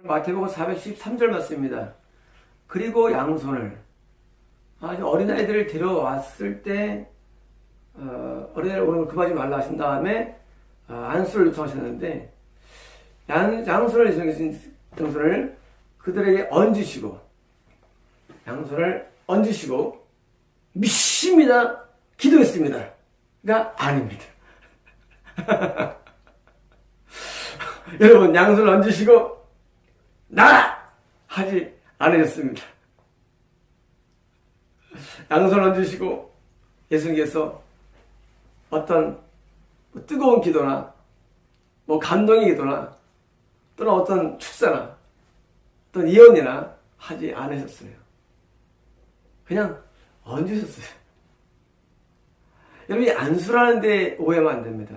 마태복음 413절 말씀입니다. 그리고 양손을 아주 어린아이들을 데려왔을 때 어린아이를 오는 걸 금하지 말라 하신 다음에 안수를 요청하셨는데 양손을 그들에게 얹으시고 양손을 얹으시고 믿습니다 기도했습니다 가 아닙니다. 여러분 양손을 얹으시고 나가! 하지 않으셨습니다. 양손을 얹으시고 예수님께서 어떤 뜨거운 기도나 감동의 기도나 또는 어떤 축사나 또는 예언이나 하지 않으셨어요. 그냥 얹으셨어요. 여러분 이 안수라는 데 오해하면 안 됩니다.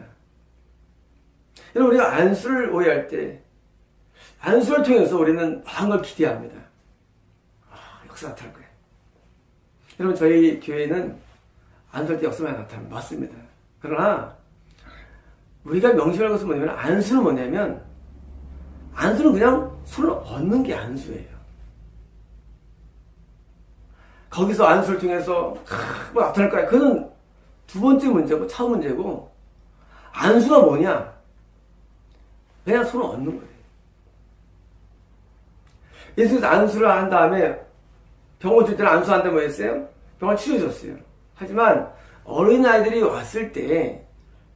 여러분 우리가 안수를 오해할 때 안수를 통해서 우리는 많은 걸 기대합니다. 역사 나타날 거예요. 여러분 저희 교회는 안수할 때 역사만 나타납니다. 맞습니다. 그러나 우리가 명심할 것은 뭐냐면 안수는 뭐냐면 안수는 그냥 손을 얹는 게 안수예요. 거기서 안수를 통해서 뭐 나타날 거야. 그건 두 번째 문제고 차후 문제고 안수가 뭐냐? 그냥 손을 얹는 거예요. 예수님께서 안수를 한 다음에 병을 줄 때는 안수한 다음에 뭐 했어요? 병을 치료해줬어요. 하지만 어린아이들이 왔을 때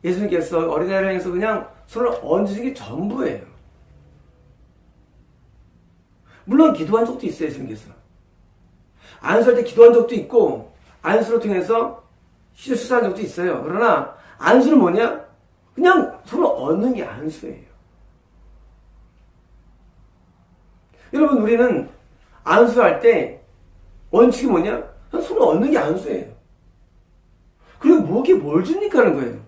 예수님께서 어린아이를 향해서 그냥 손을 얹으신 게 전부예요. 물론 기도한 적도 있어요. 예수님께서 안수할 때 기도한 적도 있고 안수를 통해서 수사한 적도 있어요. 그러나 안수는 뭐냐? 그냥 손을 얹는 게 안수예요. 여러분 우리는 안수할 때 원칙이 뭐냐? 그냥 손을 얹는 게 안수예요. 그리고 목에 뭘 줍니까 하는 거예요.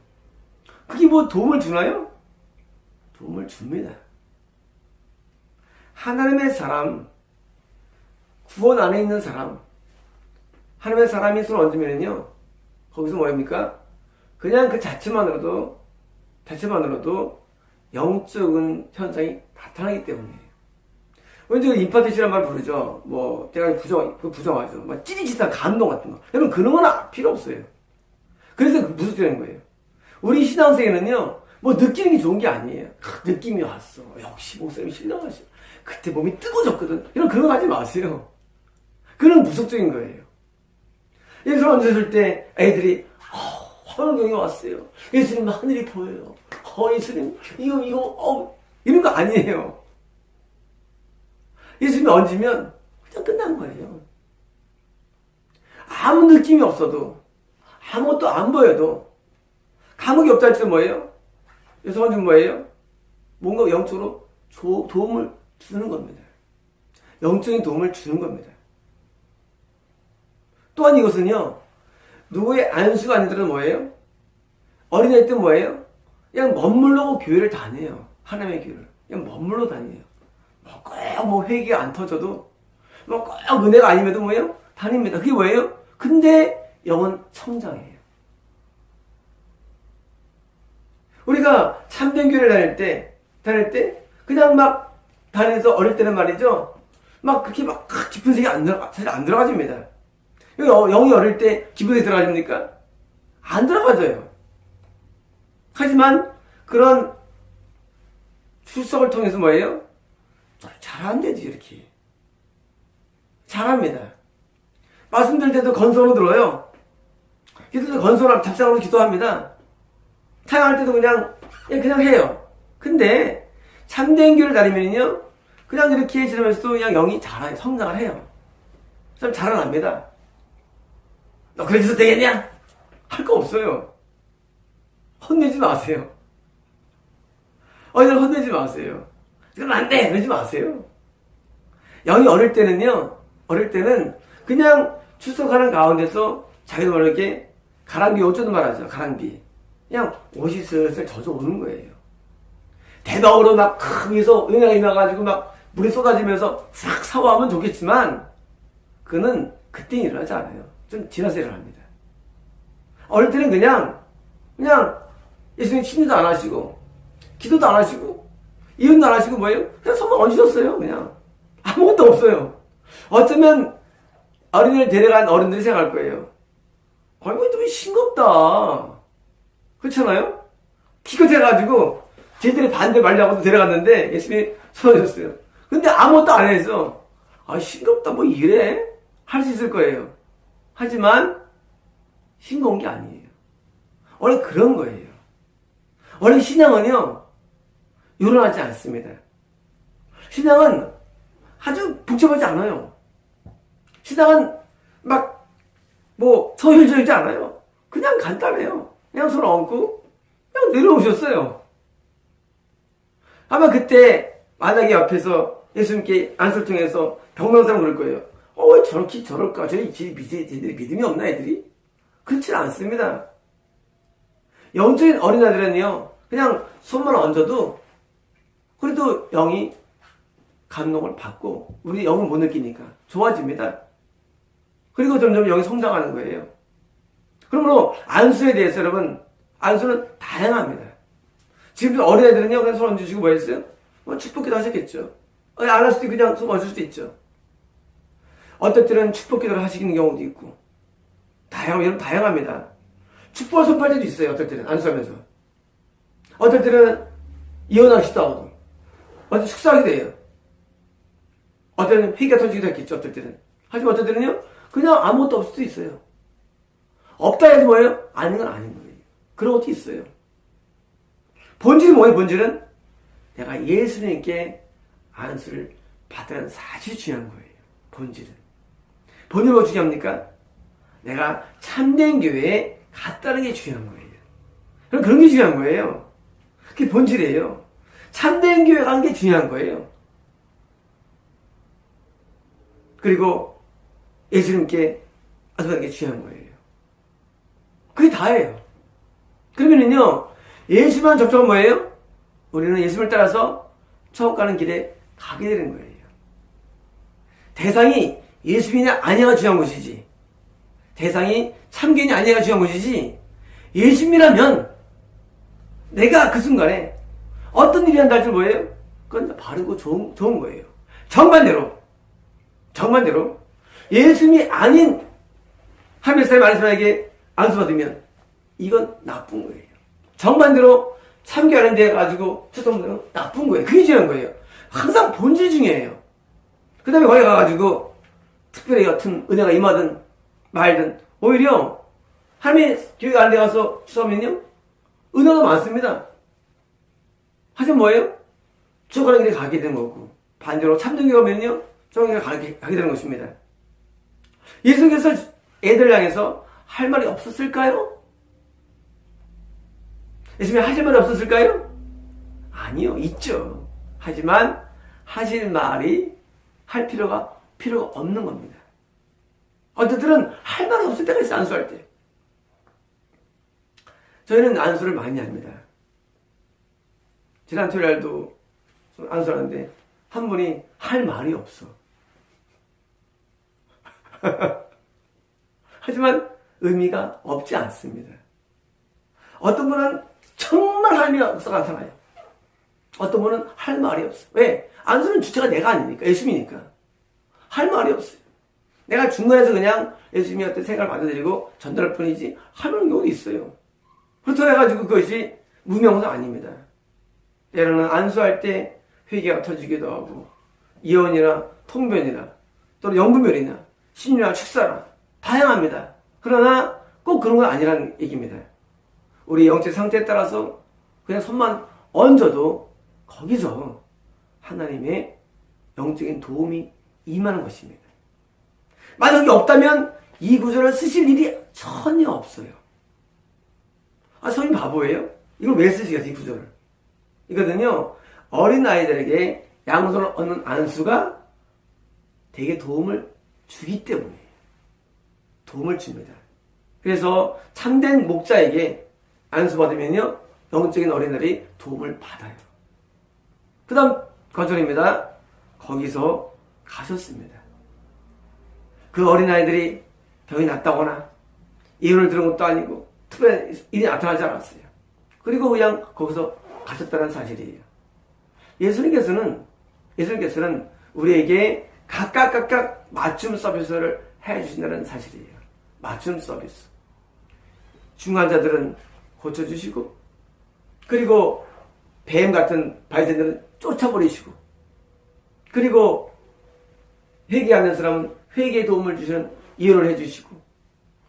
그게 뭐 도움을 주나요? 도움을 줍니다. 하나님의 사람, 구원 안에 있는 사람, 하나님의 사람이 손을 얹으면요 거기서 뭐입니까? 그냥 그 자체만으로도 영적인 현상이 나타나기 때문이에요. 왠지 임파티시란 말 부르죠. 제가 부정하죠. 찌릿찌릿한 감동 같은 거. 여러분, 그런 건 필요 없어요. 그래서 무슨 되는 거예요? 우리 신앙생에는요, 느끼는 게 좋은 게 아니에요. 느낌이 왔어. 역시 목사님이 신령하셔. 그때 몸이 뜨거워졌거든. 그런 거 하지 마세요. 그런 무속적인 거예요. 예수님 얹어줄 때 애들이, 화명경이 왔어요. 예수님 하늘이 보여요. 예수님, 이런 거 아니에요. 예수님이 얹으면 그냥 끝난 거예요. 아무 느낌이 없어도 아무것도 안 보여도 감흥이 없다 할지도 뭐예요? 예수 얹으면 뭐예요? 뭔가 영적으로 도움을 주는 겁니다. 영적인 도움을 주는 겁니다. 또한 이것은요 누구의 안수가 아니더라도 뭐예요? 어린아이 때 뭐예요? 그냥 멋물러 교회를 다녀요. 하나님의 교회를 그냥 멋물러 다녀요. 꼭 회개가 안 터져도 꼭 은혜가 아님에도 뭐예요? 다닙니다. 그게 뭐예요? 근데 영은 성장해요. 우리가 참된 교회를 다닐 때 그냥 다니면서 어릴 때는 말이죠. 그렇게 깊은 색이 사실 안 들어가집니다. 영이 어릴 때 깊은 색이 들어가집니까? 안 들어가져요. 하지만 그런 출석을 통해서 뭐예요? 잘안 되지, 이렇게. 잘합니다. 말씀 드릴 때도 건성으로 들어요. 기도도 건성으로, 답장으로 기도합니다. 찬양할 때도 그냥 해요. 근데, 참된 교회를 다니면요, 그냥 이렇게 지나면서도 그냥 영이 성장을 해요. 참 자라납니다. 너 그래서 되겠냐? 할 거 없어요. 혼내지 마세요. 어디를 혼내지 마세요. 그럼 안 돼! 그러지 마세요. 영이 어릴 때는 그냥 출석하는 가운데서 자기도 모르게 가랑비 옷줘도 말하죠. 가랑비. 그냥 옷이 슬슬 젖어오는 거예요. 대덕으로 위에서 은혜가 임해가지고 물이 쏟아지면서 싹 샤워하면 좋겠지만 그는 그때 일어나지 않아요. 좀 지나서 일어납니다. 어릴 때는 그냥 예수님 친지도 안 하시고 기도도 안 하시고 이혼도 안 하시고 뭐예요? 그냥 손만 얹으셨어요. 그냥 아무것도 없어요. 어쩌면 어린이를 데려간 어른들이 생각할 거예요. 아이고 좀 싱겁다. 그렇잖아요? 기껏해가지고 쟤들이 반대 말려고 데려갔는데 예수님이 손 얹었어요. 근데 아무것도 안 해서 아 싱겁다 뭐 이래? 할 수 있을 거예요. 하지만 싱거운 게 아니에요. 원래 그런 거예요. 원래 신앙은요 요란하지 않습니다. 신앙은 아주 복잡하지 않아요. 신앙은 막 뭐 서열적이지 않아요. 그냥 간단해요. 그냥 손 얹고 그냥 내려오셨어요. 아마 그때 만약에 옆에서 예수님께 안수를 통해서 병든 사람 그럴 거예요. 왜 저렇게 저럴까? 쟤들이 믿음이 없나 애들이? 그렇지 않습니다. 영적인 어린아이들은요 그냥 손만 얹어도 그래도 영이 감동을 받고 우리 영을 못 느끼니까 좋아집니다. 그리고 점점 영이 성장하는 거예요. 그러므로 안수에 대해서 여러분 안수는 다양합니다. 지금 어린아이들은요 그냥 손 얹으시고 뭐 했어요? 뭐 축복기도 하셨겠죠. 안 할 수도 있고 그냥 손 얹을 수도 있죠. 어떨 때는 축복기도를 하시는 경우도 있고 다양합니다. 축복을 선포할 때도 있어요. 어떨 때는 안수하면서 어떨 때는 이혼하기도 하고 어떨 때 축사하기도 해요. 어떨 때는 회개가 터지기도 했겠죠. 어떨 때는. 하지만 어떨 때는요 그냥 아무것도 없을 수도 있어요. 없다 해도 뭐예요? 아닌 건 아닌 거예요. 그런 것도 있어요. 본질은 뭐예요? 본질은 내가 예수님께 안수를 받으라는 사실이 중요한 거예요. 본질은 뭐 중요합니까? 내가 참된 교회에 갔다는 게 중요한 거예요. 그런 게 중요한 거예요. 그게 본질이에요. 참된 교회 간 게 중요한 거예요. 그리고 예수님께 안수받는 게 중요한 거예요. 그게 다예요. 그러면은요, 예수만 접촉하면 뭐예요? 우리는 예수님을 따라서 천국 가는 길에 가게 되는 거예요. 대상이 예수님이냐 아니냐가 중요한 것이지, 대상이 참견이 아니냐가 중요한 것이지, 예수님이라면 내가 그 순간에 어떤 일이 한다 할 줄 뭐예요? 그건 바르고 좋은 거예요. 정반대로 예수님이 아닌 한 몇 사람 아닌 사람에게 안수받으면 이건 나쁜 거예요. 정반대로 참견하는 데 가지고 초점은 나쁜 거예요. 그게 중요한 거예요. 항상 본질 중요해요. 그 다음에 거기 가가지고 특별히 같은 은혜가 임하든 말든 오히려 하나님의 교회 가는 데 가서 추수하면요 은혜가 많습니다. 하지만 뭐예요? 추억하는 길에 가게 되는 거고, 반대로 참된 교회 가면요 추억하는 길에 가게 되는 것입니다. 예수께서 애들 향해서 할 말이 없었을까요? 예수님이 하실 말이 없었을까요? 아니요, 있죠. 하지만 하실 말이 할 필요가 없는 겁니다. 어떤 때는 할 말이 없을 때가 있어요. 안수할 때. 저희는 안수를 많이 합니다. 지난 토요일도 안수하는데 한 분이 할 말이 없어. 하지만 의미가 없지 않습니다. 어떤 분은 정말 할 말이 없어 나타나요. 어떤 분은 할 말이 없어. 왜? 안수는 주체가 내가 아니니까, 예수님이니까. 할 말이 없어요. 내가 중간에서 그냥 예수님이 어떤 생각을 받아들이고 전달할 뿐이지 하는 경우도 있어요. 그렇다고 해가지고 그것이 무명사 아닙니다. 때로는 안수할 때 회개가 터지기도 하고, 이혼이나 통변이나 또는 영분별이나 신유나 축사나 다양합니다. 그러나 꼭 그런 건 아니라는 얘기입니다. 우리 영적 상태에 따라서 그냥 손만 얹어도 거기서 하나님의 영적인 도움이 임하는 것입니다. 만약에 없다면 이 구절을 쓰실 일이 전혀 없어요. 선생님 바보예요? 이걸 왜 쓰시겠어요, 이 구절을? 이거는요, 어린아이들에게 양손을 얹는 안수가 되게 도움을 주기 때문이에요. 도움을 줍니다. 그래서 참된 목자에게 안수받으면요, 영적인 어린아이들이 도움을 받아요. 그 다음 거절입니다. 거기서 가셨습니다. 그 어린아이들이 병이 났다거나 예언을 들은 것도 아니고 특별한 일이 나타나지 않았어요. 그리고 그냥 거기서 가셨다는 사실이에요. 예수님께서는 우리에게 각각 맞춤 서비스를 해주신다는 사실이에요. 맞춤 서비스. 중한 자들은 고쳐주시고, 그리고 뱀 같은 바리새인들은 쫓아버리시고, 그리고 회개하는 사람은 회개에 도움을 주시는 이해를 해주시고,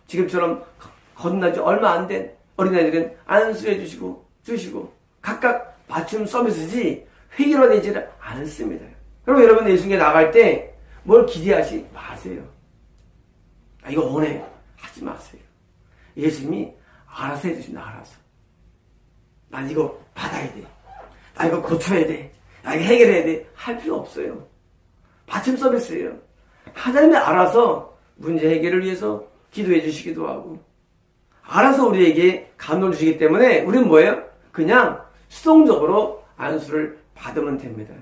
지금처럼 건너지 얼마 안 된 어린아이들은 안수해 주시고 각각 맞춤 서비스지 회개로 되지를 않습니다. 그럼 여러분 예수님께 나갈 때 뭘 기대하지 마세요. 이거 원해 하지 마세요. 예수님이 알아서 해주십니다. 알아서. 난 이거 받아야 돼. 나 이거 고쳐야 돼. 나 이거 해결해야 돼. 할 필요 없어요. 맞춤 서비스예요. 하나님이 알아서 문제 해결을 위해서 기도해 주시기도 하고, 알아서 우리에게 감동을 주시기 때문에 우리는 뭐예요? 그냥 수동적으로 안수를 받으면 됩니다.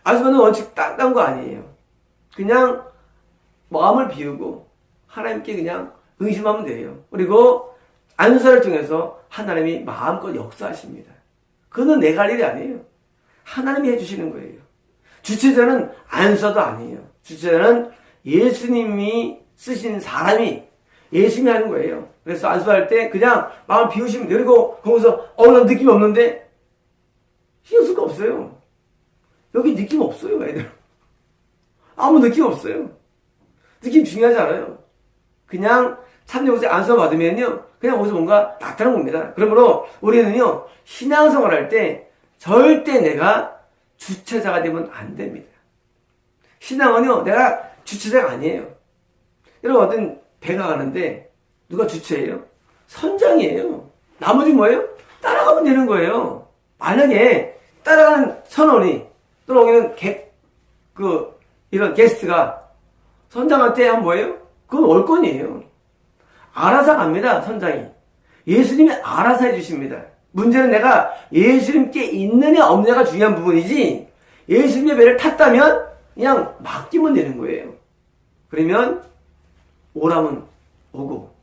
안수는 원칙 딴 거 아니에요. 그냥 마음을 비우고 하나님께 그냥 의심하면 돼요. 그리고 안수를 통해서 하나님이 마음껏 역사하십니다. 그건 내가 할 일이 아니에요. 하나님이 해주시는 거예요. 주체자는 안수도 아니에요. 주체자는 예수님이 쓰신 사람이 예수님이 하는 거예요. 그래서 안수할 때 그냥 마음을 비우시면 돼요. 그리고 거기서 난 느낌이 없는데 신경 쓸 거 없어요. 여기 느낌 없어요, 애들. 아무 느낌 없어요. 느낌 중요하지 않아요. 그냥 참여해서 안수 받으면요, 그냥 거기서 뭔가 나타나는 겁니다. 그러므로 우리는요, 신앙생활 할 때 절대 내가 주체자가 되면 안 됩니다. 신앙은요, 내가 주체자가 아니에요. 여러분, 어떤 배가 가는데 누가 주체예요? 선장이에요. 나머지 뭐예요? 따라가면 되는 거예요. 만약에 따라가는 선원이 또는 여기는 이런 게스트가 선장한테 한 뭐예요? 그건 월권이에요. 알아서 갑니다, 선장이. 예수님이 알아서 해주십니다. 문제는 내가 예수님께 있느냐 없느냐가 중요한 부분이지, 예수님의 배를 탔다면 그냥 맡기면 되는 거예요. 그러면 오라면 오고,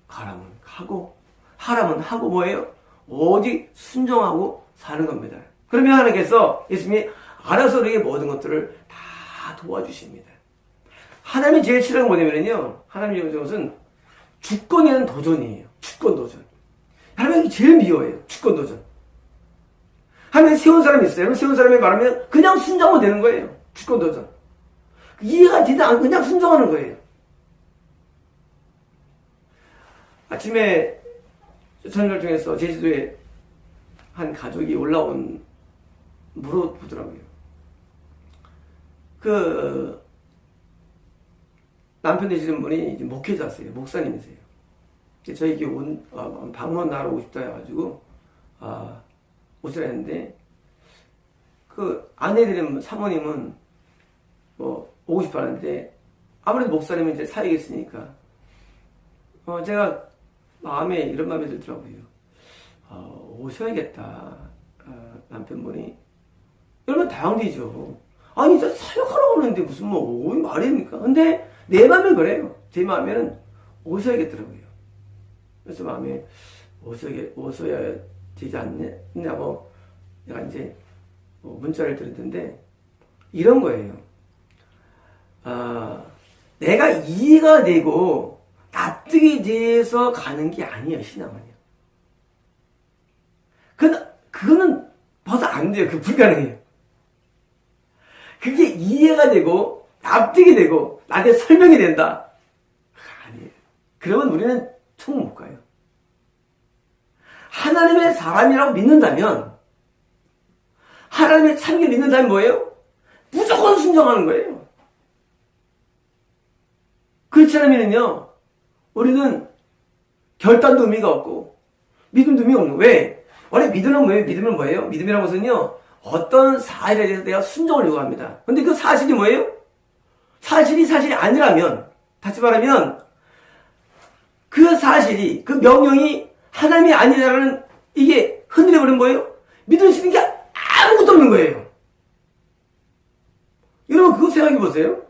가라면 가고, 하라면 하고 뭐예요? 오직 순종하고 사는 겁니다. 그러면 하나님께서 예수님이 알아서 우리에게 모든 것들을 다 도와주십니다. 하나님이 제일 싫어하는 건 뭐냐면요, 하나님이 싫어하는 것은 주권에는 도전이에요. 주권 도전. 하나님이 제일 미워해요. 주권 도전. 하나님이 세운 사람이 있어요. 세운 사람이 말하면 그냥 순종하면 되는 거예요. 주권 도전. 이해가 되지 않고 그냥 순종하는 거예요. 아침에 저녁을 통해서 제주도에 한 가족이 올라온 물어보더라고요. 남편 되시는 분이 이제 목회자세요. 목사님이세요. 저희 교회 방문하러 오고 싶다 해가지고, 오시라 했는데, 아내들은, 사모님은, 오고 싶어 하는데, 아무래도 목사님은 이제 사역이 있으니까, 제가 마음에, 이런 마음이 들더라고요. 오셔야겠다. 남편분이. 이러면 당황되죠. 아니, 저 사역하러 오는데 무슨 오이 말입니까? 근데, 내 마음은 그래요. 제 마음에는 오셔야겠더라고요. 그래서 마음에 오셔야 되지 않냐고 내가 이제 문자를 드렸는데, 이런 거예요. 내가 이해가 되고 납득이 돼서 가는 게 아니에요, 신앙은요. 그거는 벌써 안 돼요. 불가능해요. 그게 이해가 되고 납득이 되고 나한테 설명이 된다. 아니에요. 그러면 우리는 천국 못 가요. 하나님의 사람이라고 믿는다면, 하나님의 참게 믿는다면 뭐예요? 무조건 순종하는 거예요. 그렇지 않으면요, 우리는 결단도 의미가 없고 믿음도 의미가 없는 거예요. 왜? 원래 믿음은 뭐예요? 믿음이라는 것은요, 어떤 사실에 대해서 내가 순종을 요구합니다. 근데 그 사실이 뭐예요? 사실이 아니라면, 다시 말하면 그 사실이, 그 명령이 하나님이 아니라는, 이게 흔들려버린 거예요? 믿을 수 있는 게 아무것도 없는 거예요. 여러분, 그거 생각해 보세요.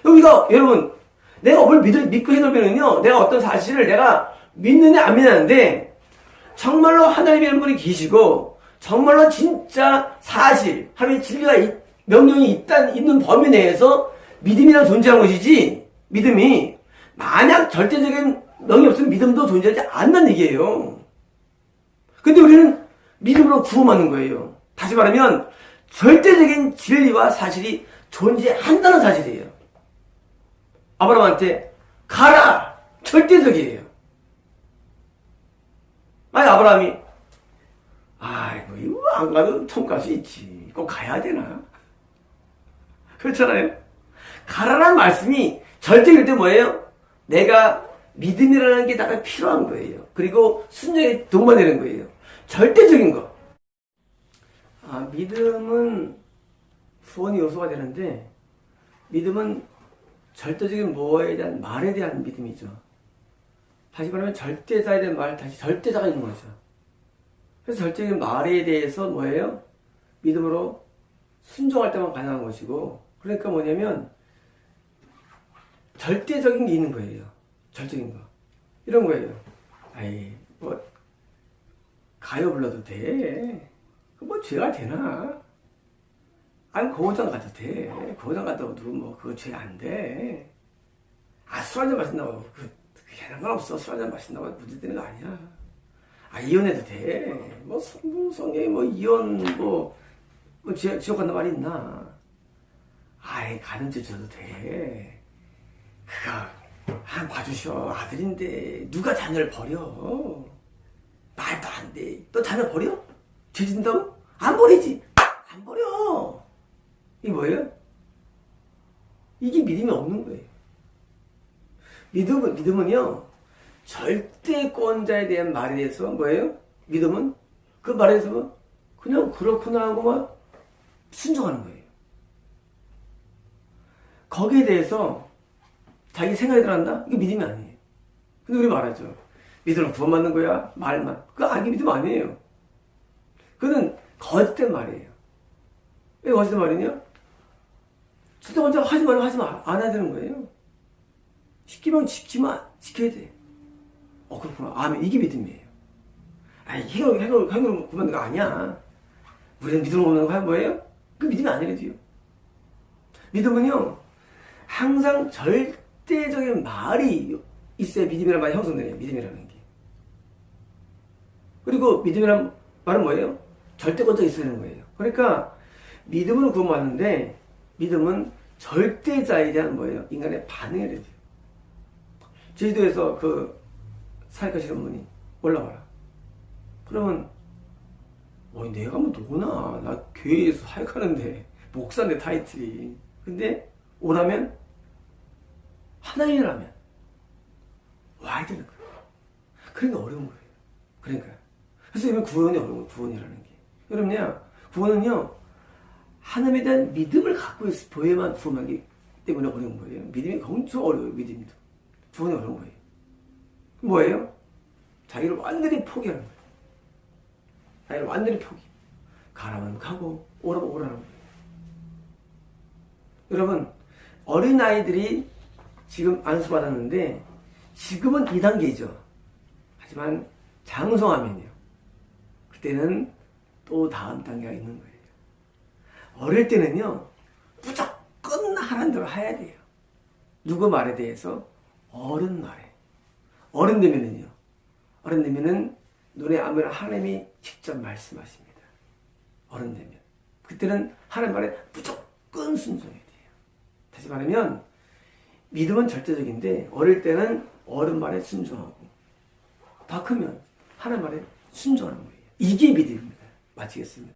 여기가, 여러분, 내가 뭘 믿고 해놓으면요, 내가 어떤 사실을 내가 믿느냐 안 믿느냐인데, 정말로 하나님의 한 분이 계시고 정말로 진짜 사실, 하나님의 진리가 명령이 있는 범위 내에서 믿음이란 존재한 것이지, 믿음이 만약 절대적인 명이 없으면 믿음도 존재하지 않는 얘기예요. 근데 우리는 믿음으로 구원받는 거예요. 다시 말하면 절대적인 진리와 사실이 존재한다는 사실이에요. 아브라함한테 가라! 절대적이에요. 아니, 아브라함이 뭐 이거 안 가도 통값이 있지. 꼭 가야 되나? 그렇잖아요. 가라라는 말씀이 절대일 때 뭐예요? 내가 믿음이라는 게 나가 필요한 거예요. 그리고 순종에 동반되는 거예요. 절대적인 거. 믿음은 후원의 요소가 되는데, 믿음은 절대적인 뭐에 대한 말에 대한 믿음이죠. 다시 말하면 절대자에 대한 말, 다시 절대자가 있는 거죠. 그래서 절대적인 말에 대해서 뭐예요? 믿음으로 순종할 때만 가능한 것이고, 그러니까 뭐냐면 절대적인 게 있는 거예요. 절대적인 거. 이런 거예요. 가요 불러도 돼. 뭐 죄가 되나? 고고장 가도 돼. 고고장 갔다고 누구 그거 죄 안 돼. 술 한잔 마신다고 그게 상관없어. 술 한잔 마신다고 문제 되는 거 아니야. 이혼해도 돼. 성경에 이혼 지옥 간다 말이 있나? 가는 죄 줘도 돼. 그거 봐주셔. 아들인데 누가 자녀를 버려? 말도 안 돼. 너 자녀 버려? 죄 짓는다고? 안 버리지. 안 버려. 이게 뭐예요? 이게 믿음이 없는 거예요. 믿음은요, 절대권자에 대한 말에 대해서 뭐예요? 믿음은 그 말에 대해서 그냥 그렇구나 하고만 순종하는 거예요. 거기에 대해서 자기 생각이 들어간다? 이게 믿음이 아니에요. 근데 우리 말하죠. 믿음으로 구원받는 거야? 말만. 그거 믿음 아니에요. 그거는 거짓된 말이에요. 왜 거짓된 말이냐? 절대권자 하지 말면 하지 마. 안 해야 되는 거예요. 시키면 지켜야 돼. 그렇구나. 아멘. 이게 믿음이에요. 행으로 구원받는 거 아니야. 우리는 믿음으로 구원받는 거 뭐예요? 그 믿음이 아니래도요. 믿음은요, 항상 절대적인 말이 있어야 믿음이라는 말이 형성되네요. 믿음이라는 게. 그리고 믿음이라는 말은 뭐예요? 절대권자가 있어야 되는 거예요. 그러니까 믿음으로 구원받는데, 믿음은 절대자에 대한 뭐예요? 인간의 반응이 돼요. 제주도에서 사역하시는 분이 올라와라. 그러면 내가 누구나 나 교회에서 사역하는데 목사인데 타이틀이. 근데 오라면 하나님이라면 와야 되는 거예요. 그러니까 어려운 거예요. 그러니까 그래서 이번 구원이 어려운 거예요. 구원이라는 게. 여러분요, 구원은요, 하나님에 대한 믿음을 갖고 보여야만 구원하기 때문에 어려운 거예요. 믿음이 엄청 어려워요. 믿음도. 구원이 어려운 거예요. 뭐예요? 자기를 완전히 포기하는 거예요. 자기를 완전히 포기. 가라면 가고 오라면 오라는 거예요. 여러분, 어린아이들이 지금 안수받았는데 지금은 2단계죠. 하지만 장성하면요, 그때는 또 다음 단계가 있는 거예요. 어릴 때는요, 무조건 하라는 대로 해야 돼요. 누구 말에 대해서? 어른 말에. 어른 되면은 눈에 아무나 하나님이 직접 말씀하십니다. 어른 되면. 그때는 하나님 말에 무조건 순종해야 돼요. 다시 말하면 믿음은 절대적인데 어릴 때는 어른 말에 순종하고 다 크면 하나님 말에 순종하는 거예요. 이게 믿음입니다. 마치겠습니다.